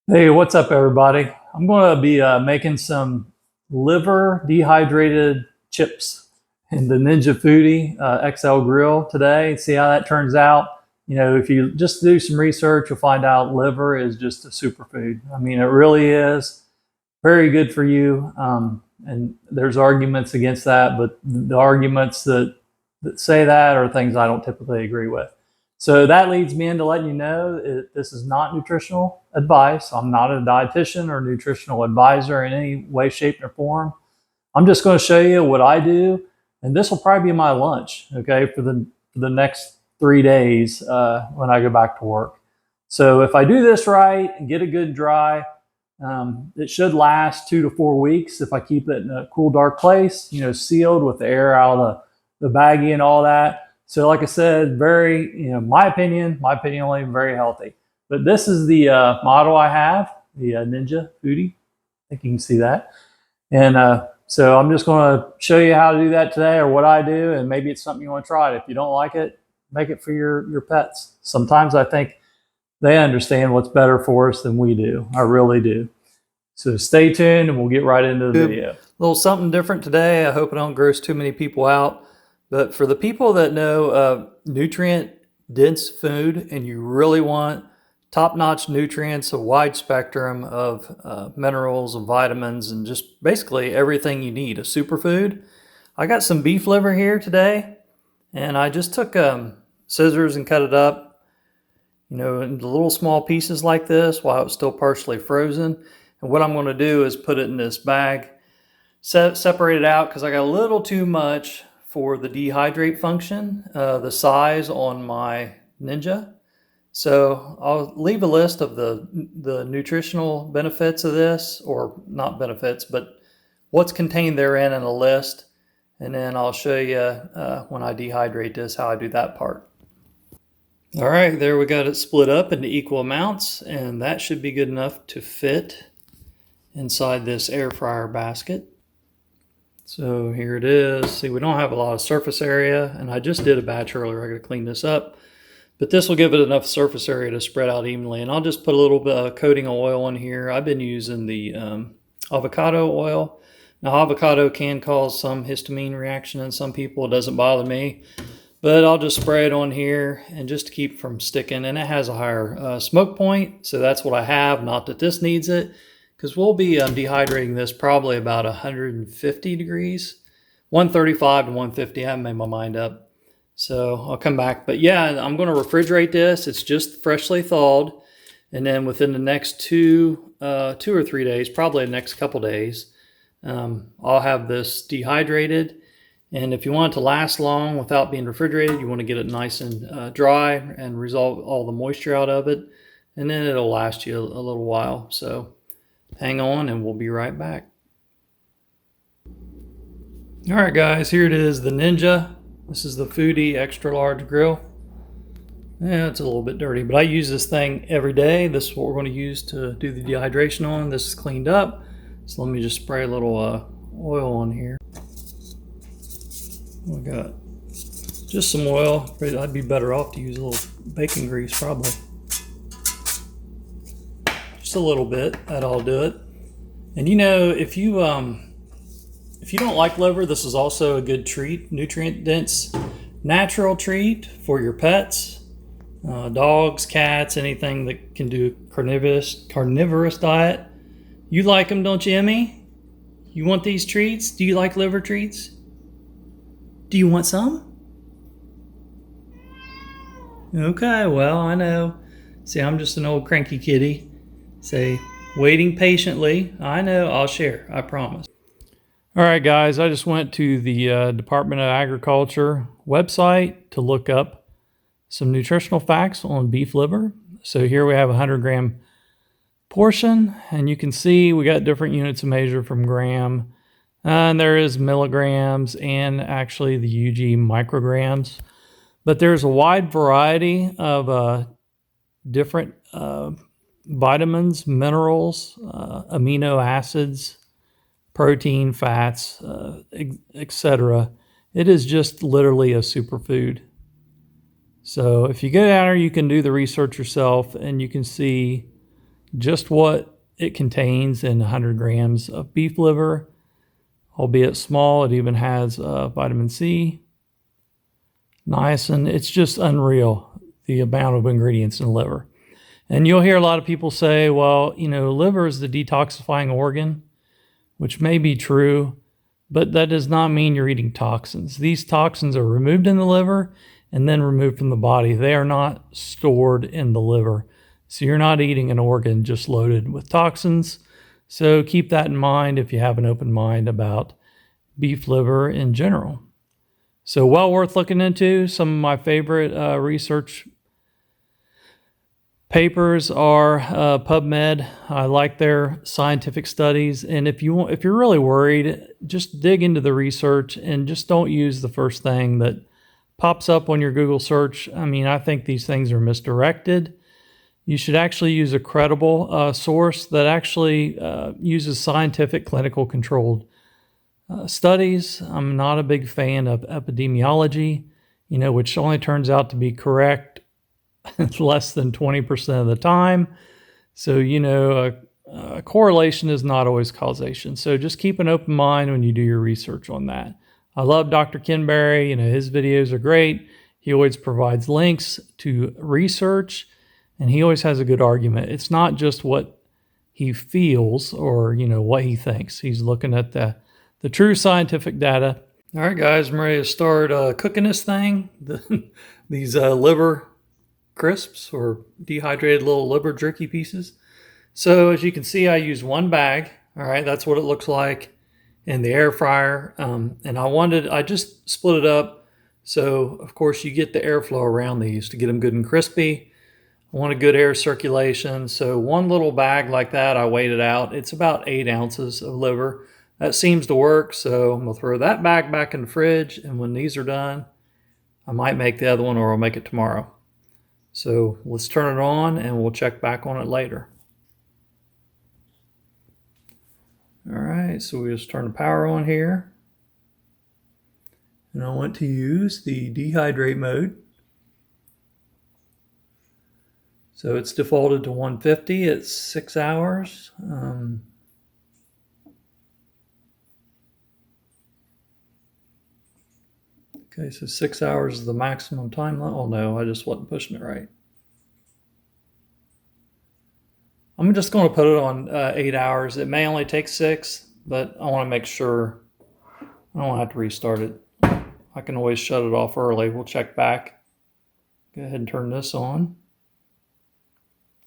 Hey, what's up, everybody? I'm going to be making some liver dehydrated chips in the Ninja Foodie XL grill today. See how that turns out. You know, if you just do some research, you'll find out liver is just a superfood. I mean, it really is very good for you. And there's arguments against that, but the arguments that say that are things I don't typically agree with. So that leads me into letting you know this is not nutritional advice. I'm not a dietitian or nutritional advisor in any way, shape, or form. I'm just going to show you what I do, and this will probably be my lunch, okay, for the next 3 days when I go back to work. So if I do this right and get a good dry, it should last 2 to 4 weeks if I keep it in a cool, dark place, you know, sealed with the air out of the baggie and all that. So, like I said, very, you know, my opinion only, very healthy. But this is the model I have, the Ninja Foodie. I think you can see that. And so I'm just going to show you how to do that today, or what I do, and maybe it's something you want to try. If you don't like it, make it for your pets. Sometimes I think they understand what's better for us than we do. I really do. So stay tuned and we'll get right into the video. A little something different today. I hope I don't gross too many people out. But for the people that know nutrient dense food and you really want top-notch nutrients, a wide spectrum of minerals and vitamins and just basically everything you need, a superfood, I got some beef liver here today, and I just took scissors and cut it up, you know, into little small pieces like this while it's still partially frozen. And what I'm going to do is put it in this bag, separate it out because I got a little too much for the dehydrate function, the size on my Ninja. So I'll leave a list of the nutritional benefits of this, or not benefits, but what's contained therein in a list. And then I'll show you when I dehydrate this, how I do that part. All right, there we got it split up into equal amounts, and that should be good enough to fit inside this air fryer basket. So here it is. See, we don't have a lot of surface area, and I just did a batch earlier. I got to clean this up, but this will give it enough surface area to spread out evenly. And I'll just put a little bit of coating of oil in here. I've been using the avocado oil. Now, avocado can cause some histamine reaction in some people. It doesn't bother me, but I'll just spray it on here and just to keep from sticking. And it has a higher smoke point, so that's what I have. Not that this needs it, because we'll be dehydrating this probably about 150 degrees, 135 to 150. I haven't made my mind up, so I'll come back. But yeah, I'm going to refrigerate this. It's just freshly thawed, and then within the next 2 or 3 days, probably the next couple days, I'll have this dehydrated. And if you want it to last long without being refrigerated, you want to get it nice and dry and resolve all the moisture out of it, and then it'll last you a little while. So hang on and we'll be right back. All right, guys, here it is, the Ninja. This is the Foodie extra large grill. Yeah, it's a little bit dirty, but I use this thing every day. This is what we're going to use to do the dehydration on. This is cleaned up. So let me just spray a little oil on here. We got just some oil. I'd be better off to use a little bacon grease probably. Just a little bit, that'll do it. And you know, if you don't like liver, this is also a good treat, nutrient dense, natural treat for your pets, dogs, cats, anything that can do carnivorous diet. You like them, don't you, Emmy? You want these treats? Do you like liver treats? Do you want some? Okay, well, I know. See, I'm just an old cranky kitty. Say, waiting patiently. I know, I'll share, I promise. All right, guys, I just went to the Department of Agriculture website to look up some nutritional facts on beef liver. So here we have a 100-gram portion, and you can see we got different units of measure from gram. And there is milligrams and actually the UG micrograms. But there's a wide variety of different vitamins, minerals, amino acids, protein, fats, etc. It is just literally a superfood. So if you get out there, you can do the research yourself and you can see just what it contains in 100 grams of beef liver. Albeit small, it even has vitamin C, niacin. It's just unreal, the amount of ingredients in liver. And you'll hear a lot of people say, well, liver is the detoxifying organ, which may be true, but that does not mean you're eating toxins. These toxins are removed in the liver and then removed from the body. They are not stored in the liver. So you're not eating an organ just loaded with toxins. So keep that in mind if you have an open mind about beef liver in general. So well worth looking into. Some of my favorite research papers are PubMed. I like their scientific studies. And if you're really worried, just dig into the research and just don't use the first thing that pops up on your Google search. I think these things are misdirected. You should actually use a credible source that actually uses scientific clinical controlled studies. I'm not a big fan of epidemiology, which only turns out to be correct less than 20% of the time. So, a correlation is not always causation. So just keep an open mind when you do your research on that. I love Dr. Ken Berry. His videos are great. He always provides links to research. And he always has a good argument. It's not just what he feels or, what he thinks. He's looking at the true scientific data. All right, guys, I'm ready to start cooking this thing. These liver crisps or dehydrated little liver jerky pieces. So as you can see, I use one bag. All right, that's what it looks like in the air fryer. And I just split it up. So, of course, you get the airflow around these to get them good and crispy. I want a good air circulation. So one little bag like that, I weighed it out. It's about 8 ounces of liver. That seems to work. So I'm going to throw that bag back in the fridge. And when these are done, I might make the other one or I'll make it tomorrow. So let's turn it on and we'll check back on it later. All right, so we just turn the power on here. And I want to use the dehydrate mode. So it's defaulted to 150. It's 6 hours. Okay, so 6 hours is the maximum time. Oh no, I just wasn't pushing it right. I'm just going to put it on 8 hours. It may only take 6, but I want to make sure I don't have to restart it. I can always shut it off early. We'll check back. Go ahead and turn this on.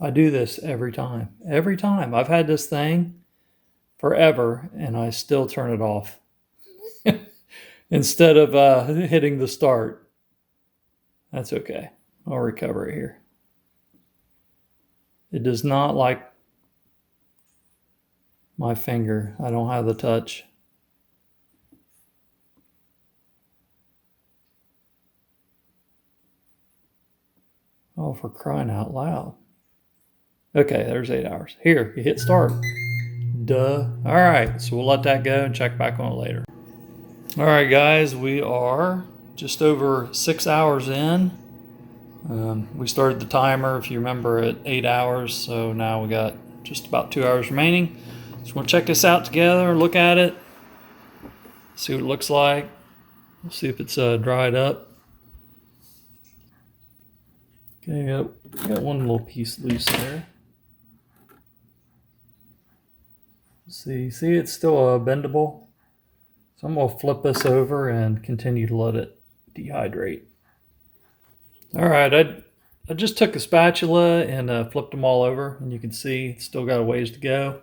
I do this every time. Every time. I've had this thing forever, and I still turn it off instead of hitting the start. That's okay. I'll recover it here. It does not like my finger. I don't have the touch. Oh, for crying out loud. Okay, there's 8 hours. Here, you hit start. Duh. All right, so we'll let that go and check back on it later. All right, guys, we are just over 6 hours in. We started the timer, if you remember, at 8 hours, so now we got just about 2 hours remaining. So we'll check this out together, look at it, see what it looks like. We'll see if it's dried up. Okay, got one little piece loose there. See, it's still bendable. So I'm going to flip this over and continue to let it dehydrate. All right, I just took a spatula and flipped them all over, and you can see it's still got a ways to go.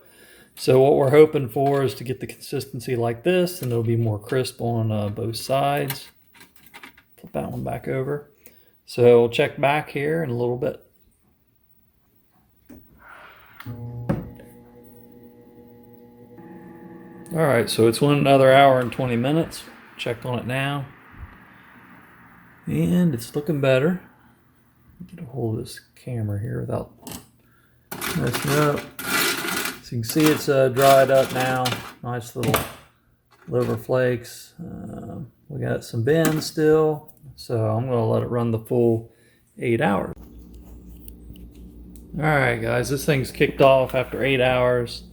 So what we're hoping for is to get the consistency like this, and it'll be more crisp on both sides. Flip that one back over. So we'll check back here in a little bit. All right, so it's another hour and 20 minutes. Check on it now. And it's looking better. Get a hold of this camera here without messing up. So you can see it's dried up now. Nice little liver flakes. We got some bends still. So I'm going to let it run the full 8 hours. All right, guys, this thing's kicked off after 8 hours.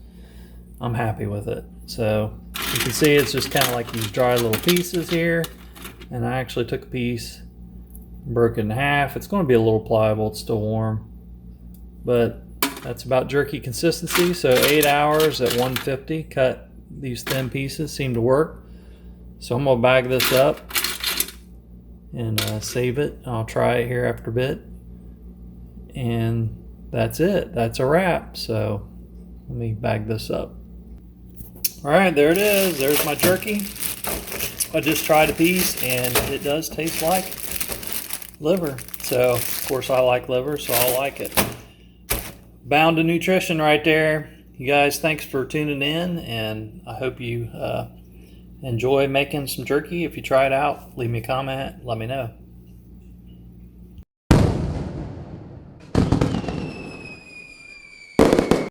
I'm happy with it. So you can see it's just kind of like these dry little pieces here. And I actually took a piece, broke it in half. It's going to be a little pliable, it's still warm. But that's about jerky consistency. So 8 hours at 150, cut these thin pieces, seem to work. So I'm gonna bag this up and save it. I'll try it here after a bit. And that's it. That's a wrap. So let me bag this up. All right, there it is. There's my jerky. I just tried a piece and it does taste like liver. So of course I like liver, so I'll like it. Bound to nutrition right there. You guys, thanks for tuning in, and I hope you enjoy making some jerky. If you try it out, leave me a comment, let me know.